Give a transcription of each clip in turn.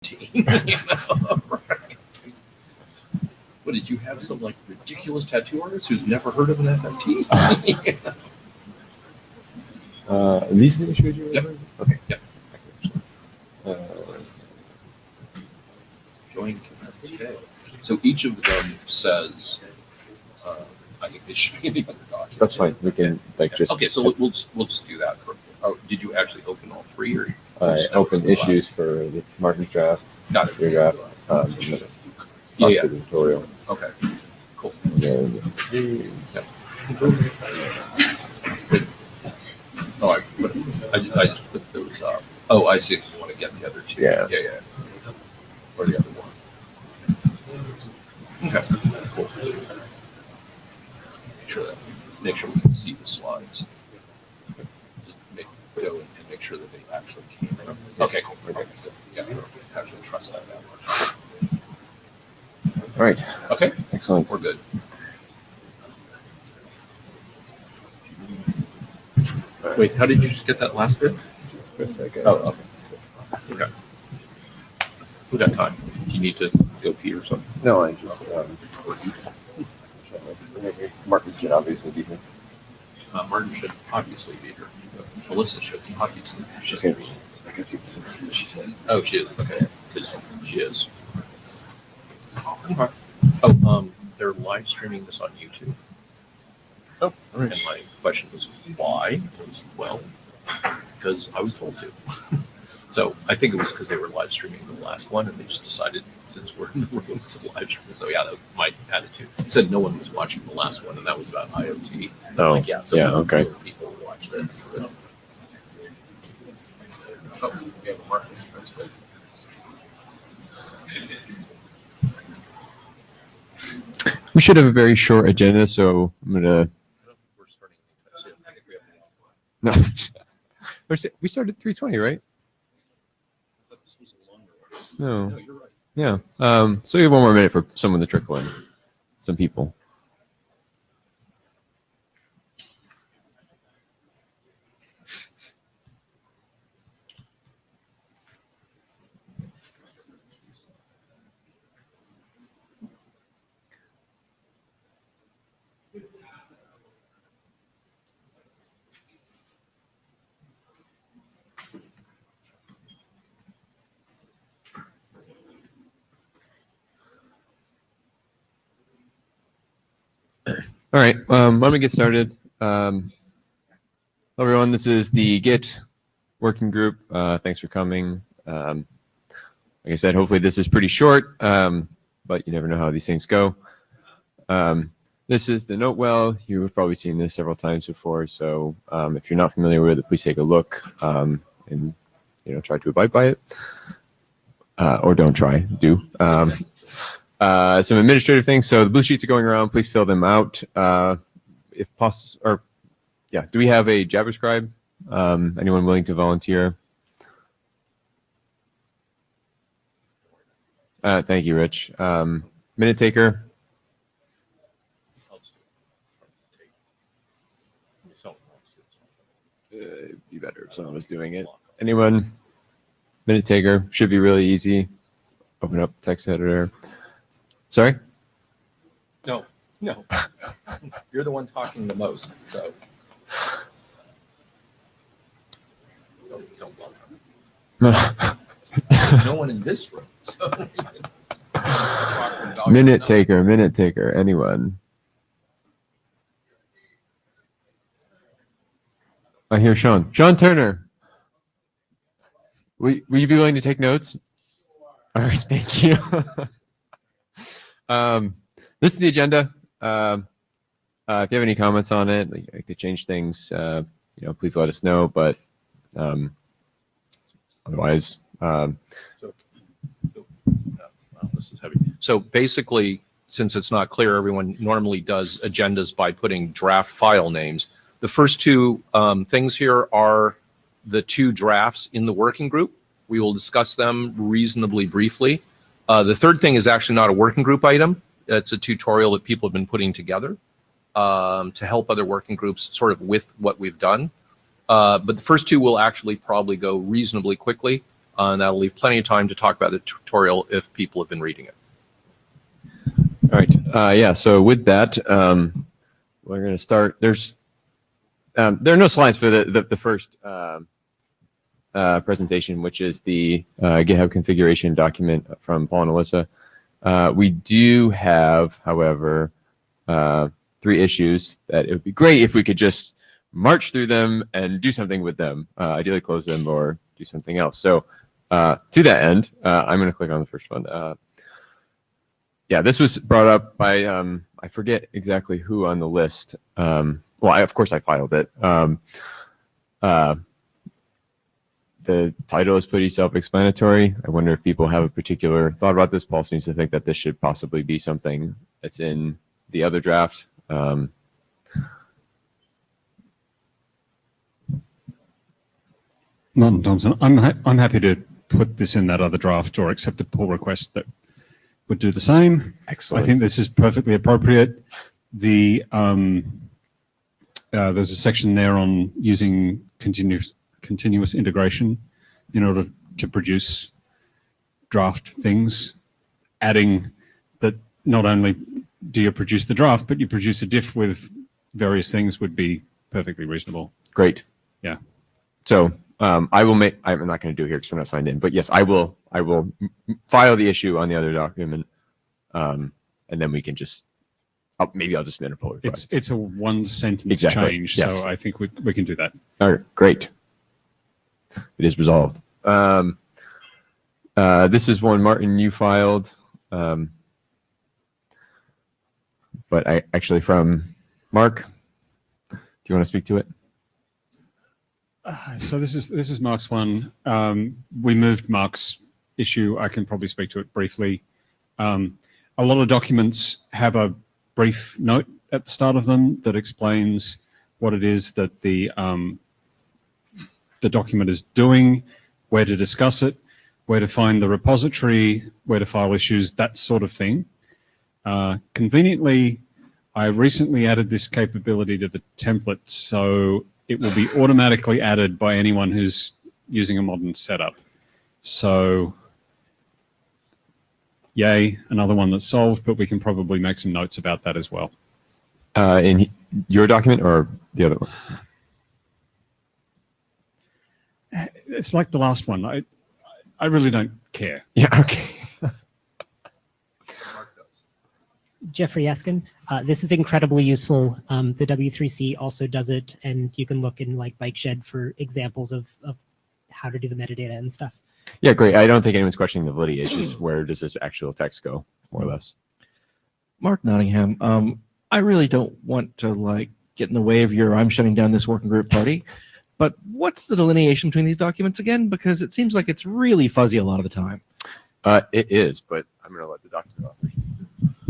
You know, right? What, did you have some like ridiculous tattoo artist who's never heard of an FFT? These things should you? Yep. Okay. Yep. Join. Okay. So each of them says, I think they should be in the other document. That's fine. We can like just. Okay, so we'll just do that for. Oh, did you actually open all three, or? I opened issues for the Martin's draft. Got it. Your draft. Yeah. Tutorial. Okay. Cool. And then Yep. Oh, I just put those up. Oh, I see. You want to get the other two. Yeah. Yeah. Or the other one. Okay. Cool. Make sure we can see the slides. Just go and make sure that they actually came. Okay, cool. Okay. Yeah, I actually trust that much. all right. Okay, Excellent. we're good. Wait, how did you just get that last bit? Just for a second. Oh, okay. Okay. We got time. Do you need to go pee or something? No, I just. Martin should obviously be here. Martin should obviously be here. Melissa should obviously. She's gonna be like a few minutes. She said. Oh, she is. Okay, because she is. Okay. Oh, they're live streaming this on YouTube. Oh, all And right. my question was, why? It was, well, because I was told to. So I think it was because they were live streaming the last one, and they just decided, since we're in the room, to live stream. So yeah, that was my attitude. It said no one was watching the last one, and that was about IoT. Oh, Like, yeah, so yeah, okay. people watched it. So. Oh, yeah, Marcus, that's good. We should have a very short agenda, so I'm gonna. We're starting soon. I think we have No, we started at 3:20, right? I thought this was a longer one. No. No, you're right. Yeah. So we have one more minute for someone to trickle in. Some people. All right, why don't we get started? Hello, everyone. This is the Git working group. Thanks for coming. Like I said, hopefully this is pretty short, but you never know how these things go. This is the note well. You've probably seen this several times before, so if you're not familiar with it, please take a look and try to abide by it, or don't try. Do. Some administrative things. So the blue sheets are going around. Please fill them out if possible. Or yeah, do we have a JavaScribe? Anyone willing to volunteer? Thank you, Rich. Minute taker. It'd be better if someone was doing it. Anyone? Minute taker should be really easy. Open up text editor. Sorry? No. You're the one talking the most, so. Don't welcome. No one in this room. So. Minute taker, anyone? I hear Sean. Sean Turner. Will you be willing to take notes? All right, thank you. This is the agenda. If you have any comments on it, like to change things, please let us know. But otherwise, this is heavy. So basically, since it's not clear, everyone normally does agendas by putting draft file names. The first two things here are the two drafts in the working group. We will discuss them reasonably briefly. The third thing is actually not a working group item. It's a tutorial that people have been putting together to help other working groups sort of with what we've done. But the first two will actually probably go reasonably quickly. and that'll leave plenty of time to talk about the tutorial if people have been reading it. All right. Yeah. So with that, we're going to start. There are no slides for the first presentation, which is the GitHub configuration document from Paul and Alyssa. We do have, however, 3 issues that it would be great if we could just march through them and do something with them, ideally close them or do something else. So to that end, I'm going to click on the first one. Yeah, this was brought up by, I forget exactly who on the list. Well, of course I filed it. The title is pretty self-explanatory. I wonder if people have a particular thought about this. Paul seems to think that this should possibly be something that's in the other draft. Martin Thompson, I'm happy to put this in that other draft or accept a pull request that would do the same. Excellent. I think this is perfectly appropriate. There's a section there on using continuous integration in order to produce draft things, adding that not only do you produce the draft, but you produce a diff with various things would be perfectly reasonable. Great. Yeah. So I will make, I'm not going to do it here because we're not signed in, but yes, I will file the issue on the other document. And then we can just, maybe I'll just submit a pull request. It's a one sentence change. Yes. So I think we can do that. All right, great. It is resolved. This is one, Martin, you filed. But I actually from Mark, do you want to speak to it? So this is Mark's one. We moved Mark's issue. I can probably speak to it briefly. A lot of documents have a brief note at the start of them that explains what it is that the document is doing, where to discuss it, where to find the repository, where to file issues, that sort of thing. Conveniently, I recently added this capability to the template, so it will be automatically added by anyone who's using a modern setup. So, yay, another one that's solved, but we can probably make some notes about that as well. In your document or the other one? It's like the last one. I really don't care. Yeah, okay. Jeffrey Eskin. This is incredibly useful. The W3C also does it, and you can look in like Bike Shed for examples of how to do the metadata and stuff. Yeah, great. I don't think anyone's questioning the validity. It's just where does this actual text go, more or less. Mark Nottingham. I really don't want to like get in the way of your I'm shutting down this working group party, but what's the delineation between these documents again? Because it seems like it's really fuzzy a lot of the time. It is, but I'm going to let the document author.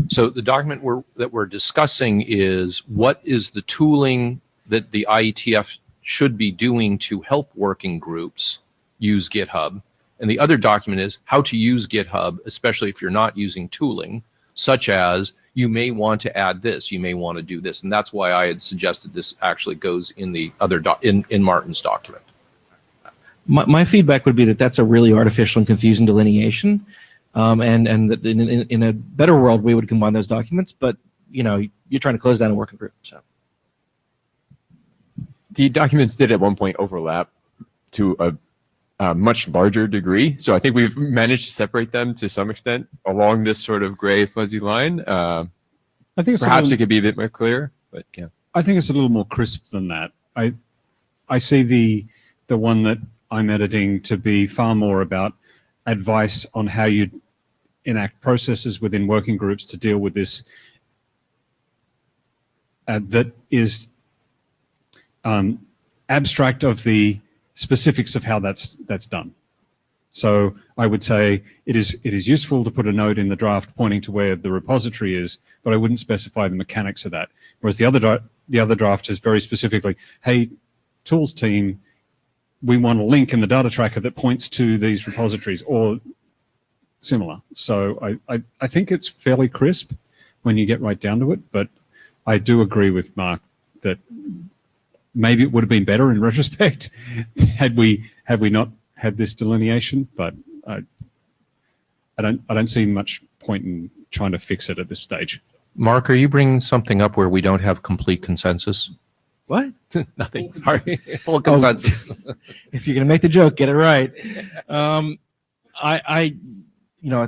So the document that we're discussing is what is the tooling that the IETF should be doing to help working groups use GitHub. And the other document is how to use GitHub, especially if you're not using tooling, such as you may want to add this, you may want to do this. And that's why I had suggested this actually goes in the other in Martin's document. My feedback would be that that's a really artificial and confusing delineation. And that in a better world, we would combine those documents, but you know, you're trying to close down a working group. So the documents did at one point overlap to a much larger degree. So I think we've managed to separate them to some extent along this sort of gray fuzzy line. I think perhaps it could be a bit more clear, but yeah. I think it's a little more crisp than that. I see the one that I'm editing to be far more about advice on how you enact processes within working groups to deal with this that is abstract of the specifics of how that's done. So I would say it is useful to put a note in the draft pointing to where the repository is, but I wouldn't specify the mechanics of that. Whereas the other draft is very specifically, hey, tools team, we want a link in the data tracker that points to these repositories or similar. So I think it's fairly crisp when you get right down to it, but I do agree with Mark that maybe it would have been better in retrospect had we not had this delineation, but I don't see much point in trying to fix it at this stage. Mark, are you bringing something up where we don't have complete consensus? What? Nothing. Sorry. Full consensus. If you're going to make the joke, get it right. I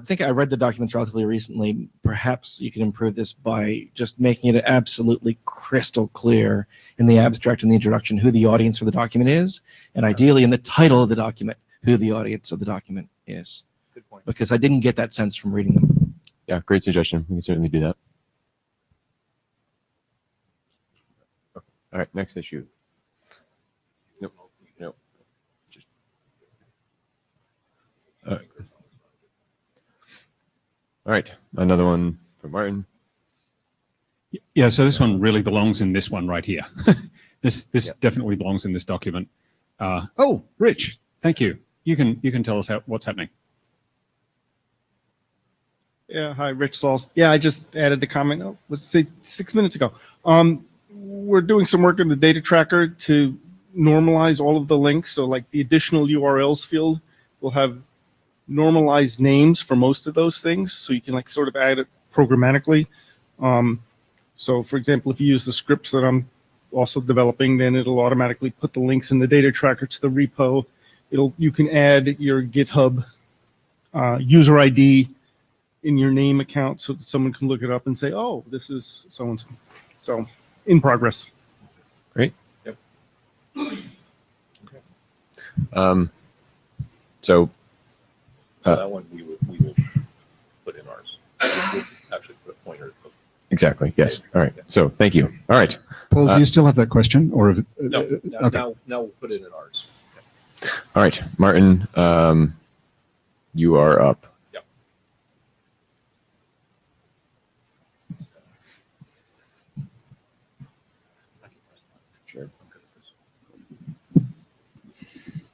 think I read the documents relatively recently. Perhaps you can improve this by just making it absolutely crystal clear in the abstract and the introduction who the audience for the document is, and ideally in the title of the document who the audience of the document is. Good point. Because I didn't get that sense from reading them. Yeah, great suggestion. We can certainly do that. All right, next issue. Nope. Nope. Just, all right, another one from Martin. Yeah, so this one really belongs in this one right here. This definitely belongs in this document. Oh, Rich, thank you. You can tell us what's happening. Yeah, hi, Rich Sauls. Yeah, I just added the comment, let's say 6 minutes ago. We're doing some work in the data tracker to normalize all of the links. So like the additional URLs field will have normalized names for most of those things. So you can like sort of add it programmatically. So for example, if you use the scripts that I'm also developing, then it'll automatically put the links in the data tracker to the repo. You can add your GitHub user ID in your name account so that someone can look it up and say, oh, this is so-and-so. So in progress. Great. Yep. So So that one we will put in ours. We'll actually put a pointer. exactly, yes. All right. So thank you. All right. Paul, do you still have that question, or if No, okay. now we'll put it in ours. All right, Martin, you are up. Yep. Sure.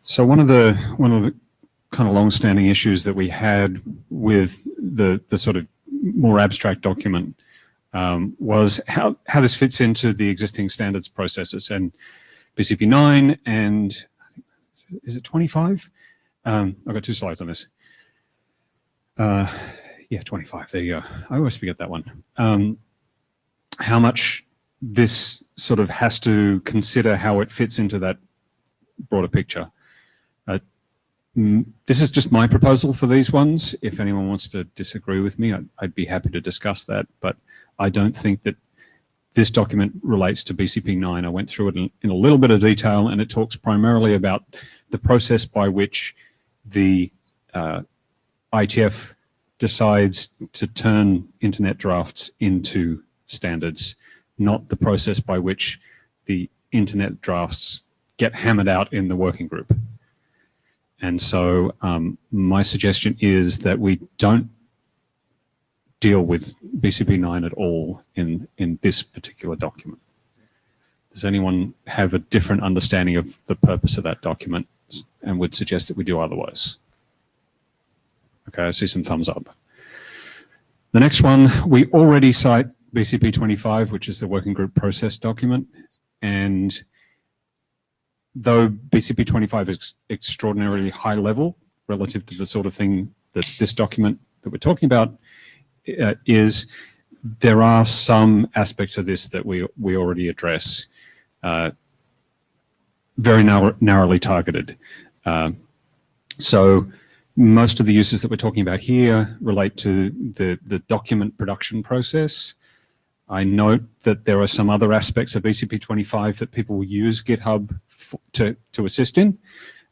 So one of the kind of long-standing issues that we had with the sort of more abstract document was how this fits into the existing standards processes and BCP 9 and is it 25? I've got 2 slides on this. Yeah, 25. There you go. I always forget that one. How much this sort of has to consider how it fits into that broader picture. This is just my proposal for these ones. If anyone wants to disagree with me, I'd be happy to discuss that. But I don't think that this document relates to BCP 9. I went through it in a little bit of detail, and it talks primarily about the process by which the IETF decides to turn internet drafts into standards, not the process by which the internet drafts get hammered out in the working group. And so my suggestion is that we don't deal with BCP 9 at all in this particular document. Does anyone have a different understanding of the purpose of that document and would suggest that we do otherwise? Okay, I see some thumbs up. The next one, we already cite BCP 25, which is the working group process document. And though BCP 25 is extraordinarily high level relative to the sort of thing that this document that we're talking about is, there are some aspects of this that we already address, very narrowly targeted. So most of the uses that we're talking about here relate to the document production process. I note that there are some other aspects of BCP 25 that people will use GitHub to assist in,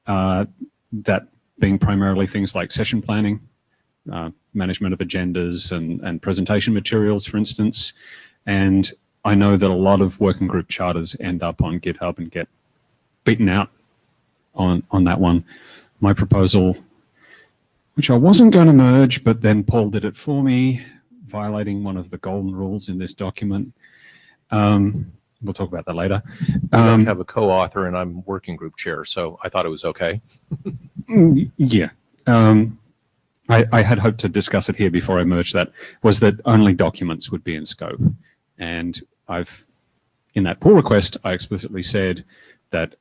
that being primarily things like session planning, management of agendas and presentation materials, for instance. And I know that a lot of working group charters end up on GitHub and get beaten out on that one. My proposal, which I wasn't going to merge, but then Paul did it for me, violating one of the golden rules in this document. We'll talk about that later. We don't have a co-author and I'm working group chair, so I thought it was okay. Yeah. I had hoped to discuss it here before I merged that, was that only documents would be in scope. And in that pull request, I explicitly said that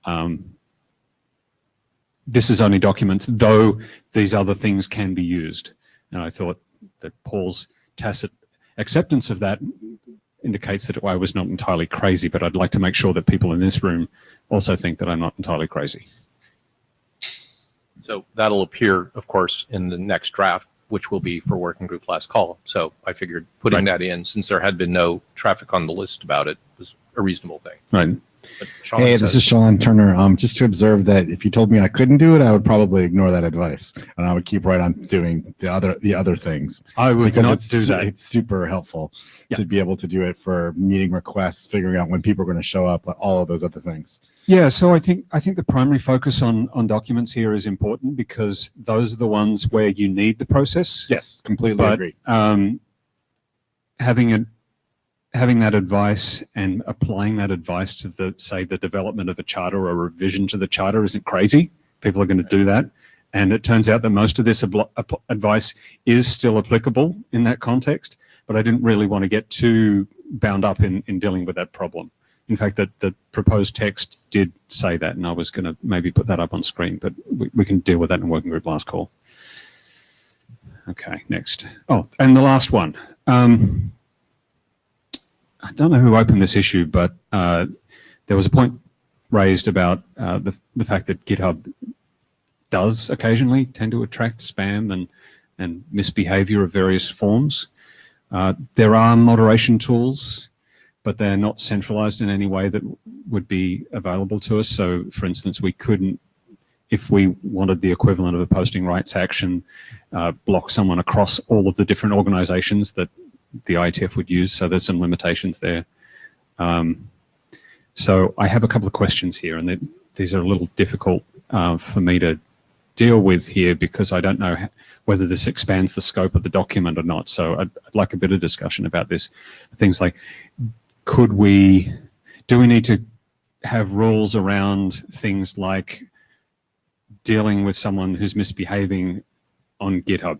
this is only documents, though these other things can be used. And I thought that Paul's tacit acceptance of that indicates that I was not entirely crazy, but I'd like to make sure that people in this room also think that I'm not entirely crazy. So that'll appear, of course, in the next draft, which will be for working group last call. So I figured putting that in, since there had been no traffic on the list about it, was a reasonable thing. Right. But Sean Hey, says- this is Sean Turner. Just to observe that if you told me I couldn't do it, I would probably ignore that advice, and I would keep right on doing the other things. I would Because not do that. It's super helpful Yeah. to be able to do it for meeting requests, figuring out when people are going to show up, all of those other things. Yeah, so I think the primary focus on documents here is important because those are the ones where you need the process. Yes, completely But agree. having that advice and applying that advice to the development of a charter or a revision to the charter isn't crazy. People are going to do that. And it turns out that most of this advice is still applicable in that context, but I didn't really want to get too bound up in dealing with that problem. In fact, the proposed text did say that, and I was going to maybe put that up on screen, but we can deal with that in working group last call. Okay, next. Oh, and the last one. I don't know who opened this issue, but there was a point raised about the fact that GitHub does occasionally tend to attract spam and misbehavior of various forms. There are moderation tools, but they're not centralized in any way that would be available to us. So, for instance, we couldn't, if we wanted the equivalent of a posting rights action, block someone across all of the different organizations that the IETF would use. So there's some limitations there. So I have a couple of questions here, and these are a little difficult for me to deal with here because I don't know whether this expands the scope of the document or not. So I'd like a bit of discussion about this. Things like, do we need to have rules around things like dealing with someone who's misbehaving on GitHub?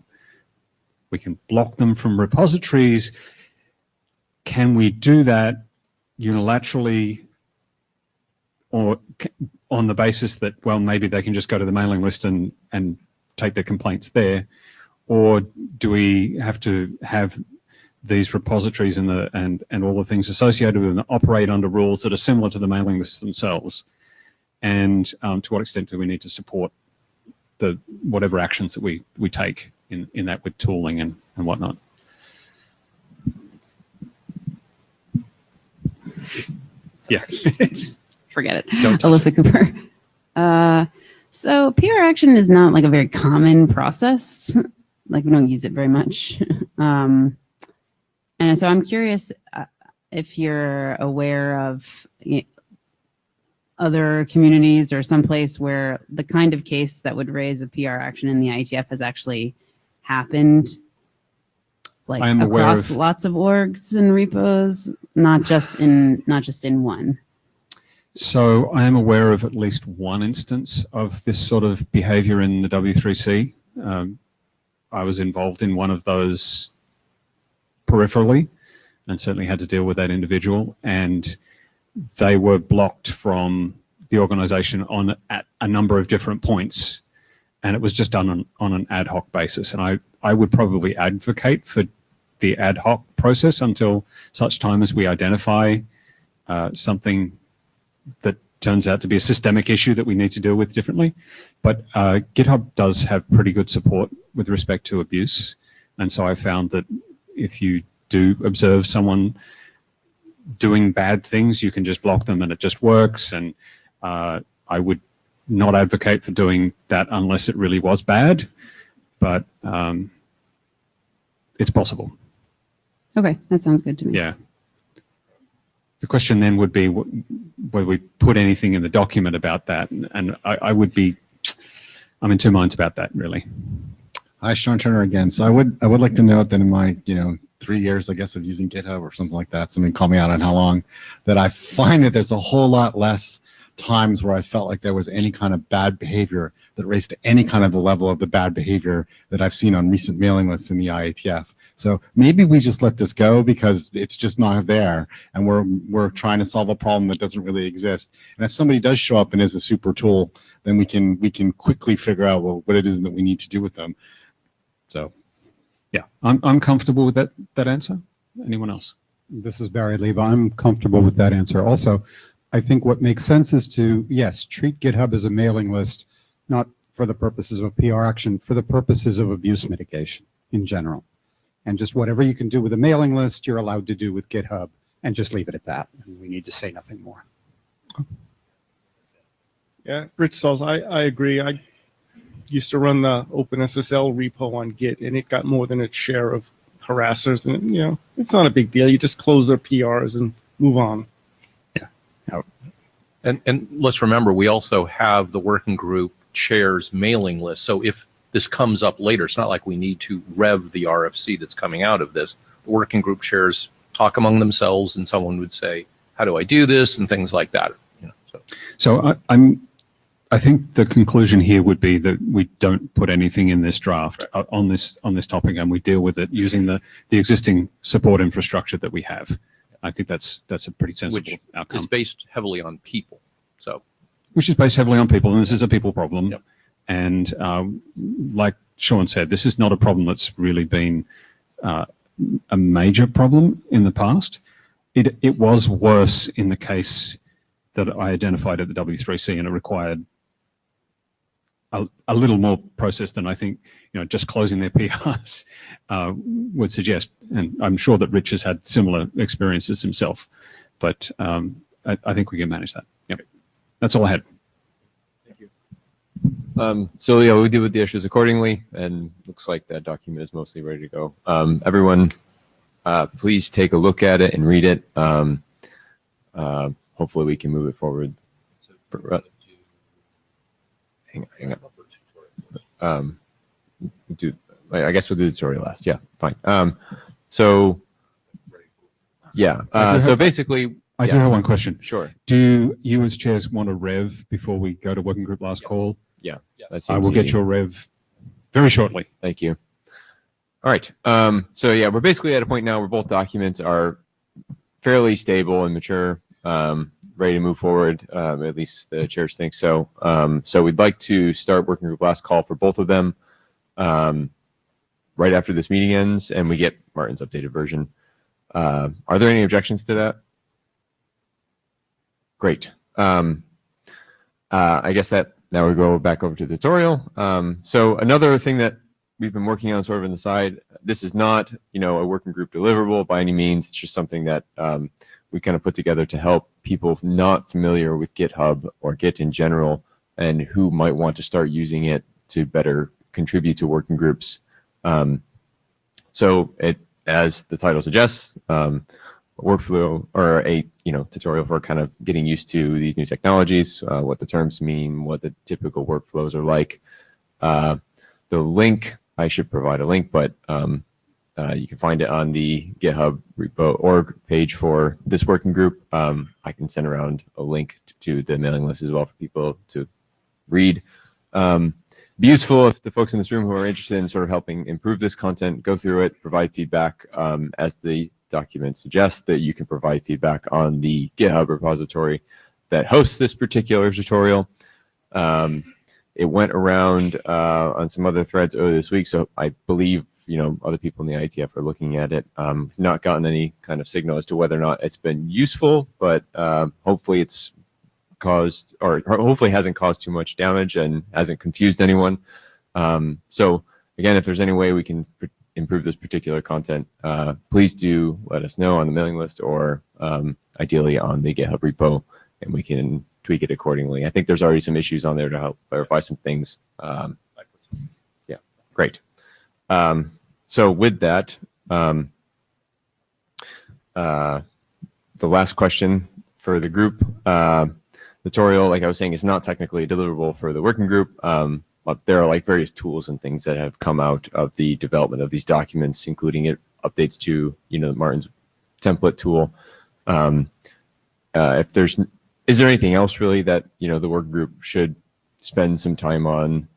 We can block them from repositories. Can we do that unilaterally or on the basis that, well, maybe they can just go to the mailing list and take their complaints there? Or do we have to have these repositories and all the things associated with them operate under rules that are similar to the mailing lists themselves? And to what extent do we need to support whatever actions that we take in that with tooling and whatnot? Yeah. Forget it. Don't touch Alyssa Cooper. So PR action is not like a very common process. Like we don't use it very much. And so I'm curious if you're aware of other communities or someplace where the kind of case that would raise a PR action in the IETF has actually happened, like I am aware across of- lots of orgs and repos, not just in one. So I am aware of at least one instance of this sort of behavior in the W3C. I was involved in one of those peripherally and certainly had to deal with that individual, and they were blocked from the organization at a number of different points, and it was just done on an ad hoc basis. And I would probably advocate for the ad hoc process until such time as we identify something that turns out to be a systemic issue that we need to deal with differently. But GitHub does have pretty good support with respect to abuse. And so I found that if you do observe someone doing bad things, you can just block them and it just works. And I would not advocate for doing that unless it really was bad, but it's possible. Okay, that sounds good to me. Yeah. The question then would be whether we put anything in the document about that. And I'm in two minds about that, really. Hi, Sean Turner again. So I would like to note that in my 3 years, I guess, of using GitHub or something like that, somebody call me out on how long, that I find that there's a whole lot less times where I felt like there was any kind of bad behavior that raised to any kind of the level of the bad behavior that I've seen on recent mailing lists in the IETF. So maybe we just let this go because it's just not there, and we're trying to solve a problem that doesn't really exist. And if somebody does show up and is a super tool, then we can quickly figure out, well, what it is that we need to do with them. So Yeah, I'm comfortable with that answer. Anyone else? This is Barry Leba. I'm comfortable with that answer. Also, I think what makes sense is to, yes, treat GitHub as a mailing list, not for the purposes of a PR action, for the purposes of abuse mitigation in general. And just whatever you can do with a mailing list, you're allowed to do with GitHub, and just leave it at that. And we need to say nothing more. Yeah, Rich Stalls, I agree. I used to run the OpenSSL repo on Git, and it got more than its share of harassers. And, you know, it's not a big deal. You just close their PRs and move on. And let's remember, we also have the working group chair's mailing list. So if this comes up later, it's not like we need to rev the RFC that's coming out of this. The working group chairs talk among themselves, and someone would say, how do I do this? And things like that. You know, So I think the conclusion here would be that we don't put anything in this draft on this topic, and we deal with it using the existing support infrastructure that we have. I think that's a pretty sensible outcome. It's based heavily on people. So, which is based heavily on people, and this is a people problem. Yep. And like Sean said, this is not a problem that's really been a major problem in the past. It was worse in the case that I identified at the W3C, and it required a little more process than I think, you know, just closing their PRs would suggest. And I'm sure that Rich has had similar experiences himself, but I think we can manage that. Yep. That's all I had. thank you. So yeah, we deal with the issues accordingly, and looks like that document is mostly ready to go. Everyone, please take a look at it and read it. Hopefully we can move it forward. Hang on. I guess we'll do the tutorial last. Yeah, fine. So yeah, so basically, I do have one question. Sure. Do you as chairs want a rev before we go to working group last call? Yeah, that I seems will get easy. your rev very shortly. Thank you. All right. So yeah, we're basically at a point now where both documents are fairly stable and mature, ready to move forward. At least the chairs think so. So we'd like to start working group last call for both of them right after this meeting ends, and we get Martin's updated version. Are there any objections to that? Great. I guess that now we go back over to the tutorial. So another thing that we've been working on sort of on the side, this is not, you know, a working group deliverable by any means. It's just something that we kind of put together to help people not familiar with GitHub or Git in general, and who might want to start using it to better contribute to working groups. So it, as the title suggests, a workflow or a tutorial for kind of getting used to these new technologies, what the terms mean, what the typical workflows are like. The link, I should provide a link, but you can find it on the GitHub repo org page for this working group. I can send around a link to the mailing list as well for people to read. Be useful if the folks in this room who are interested in sort of helping improve this content, go through it, provide feedback. As the document suggests, that you can provide feedback on the GitHub repository that hosts this particular tutorial. It went around on some other threads earlier this week, so I believe other people in the IETF are looking at it. Not gotten any kind of signal as to whether or not it's been useful, but hopefully it's caused, or hopefully hasn't caused too much damage and hasn't confused anyone. So again, if there's any way we can improve this particular content, please do let us know on the mailing list, or ideally on the GitHub repo, and we can tweak it accordingly. I think there's already some issues on there to help clarify some things. Yeah, great. So with that, the last question for the group, tutorial, like I was saying, is not technically a deliverable for the working group, but there are like various tools and things that have come out of the development of these documents, including updates to Martin's template tool. If there's is there anything else really that, the work group should spend some time on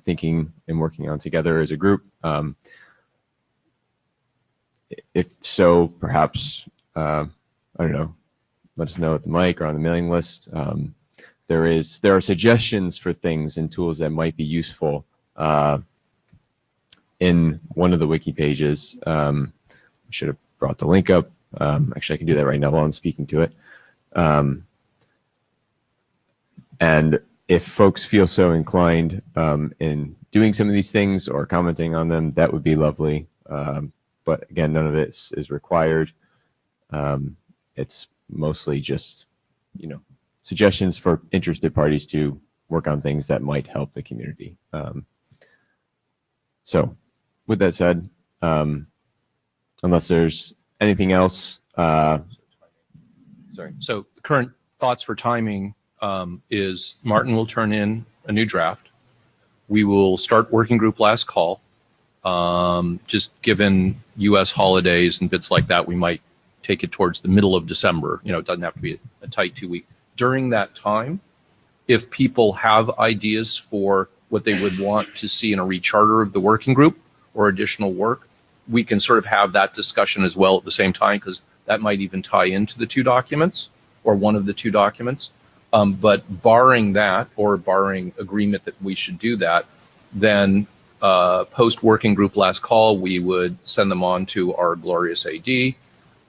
thinking and working on together as a group? If so, perhaps, I don't know, let us know at the mic or on the mailing list. There are suggestions for things and tools that might be useful in one of the wiki pages. I should have brought the link up. Actually, I can do that right now while I'm speaking to it. And if folks feel so inclined in doing some of these things or commenting on them, that would be lovely. But again, none of it is required. It's mostly just, suggestions for interested parties to work on things that might help the community. So with that said, unless there's anything else, Sorry. So the current thoughts for timing is Martin will turn in a new draft. We will start working group last call. Just given U.S. holidays and bits like that, we might take it towards the middle of December. It doesn't have to be a tight 2 week. During that time, if people have ideas for what they would want to see in a recharter of the working group or additional work, we can sort of have that discussion as well at the same time, because that might even tie into the two documents or one of the two documents. But barring that, or barring agreement that we should do that, then post working group last call, we would send them on to our glorious AD,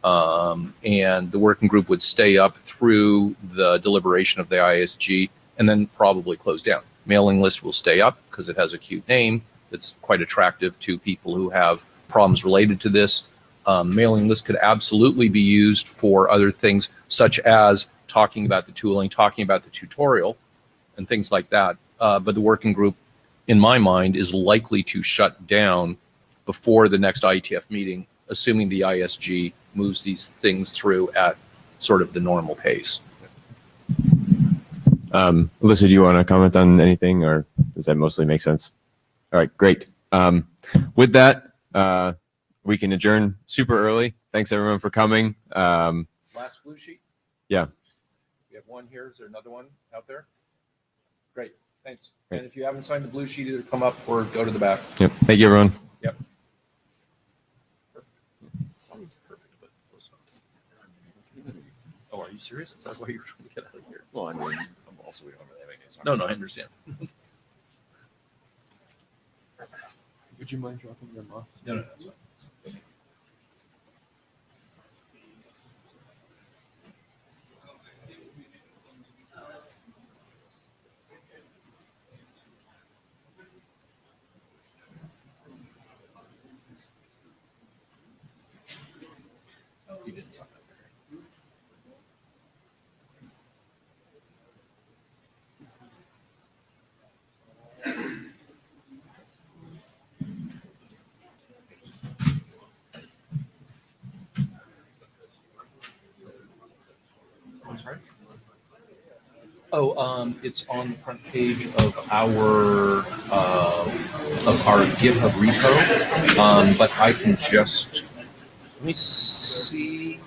and the working group would stay up through the deliberation of the ISG and then probably close down. Mailing list will stay up because it has a cute name that's quite attractive to people who have problems related to this. Mailing list could absolutely be used for other things, such as talking about the tooling, talking about the tutorial, and things like that. But the working group, in my mind, is likely to shut down before the next IETF meeting, assuming the ISG moves these things through at sort of the normal pace. Alyssa, do you want to comment on anything, or does that mostly make sense? All right, great. With that, we can adjourn super early. Thanks everyone for coming. Last blue sheet? Yeah. We have one here. Is there another one out there? Great, thanks. Great. And if you haven't signed the blue sheet, either come up or go to the back. Yep. Thank you, everyone. Yep. Perfect, but close enough. Oh, are you serious? Is that why you're trying to get out of here? Well, I mean, I'm also, we don't really have any. No, I understand. Would you mind dropping them off? No, that's fine. You didn't talk about that. I'm sorry? Oh, it's on the front page of our GitHub repo. But I can just, let me see.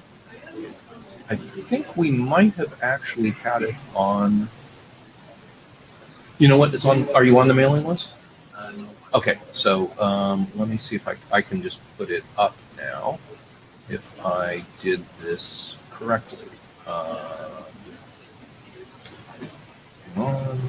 I think we might have actually had it on. You know what? It's on. Are you on the mailing list? No. Okay, so let me see if I can just put it up now. If I did this correctly. Hang on.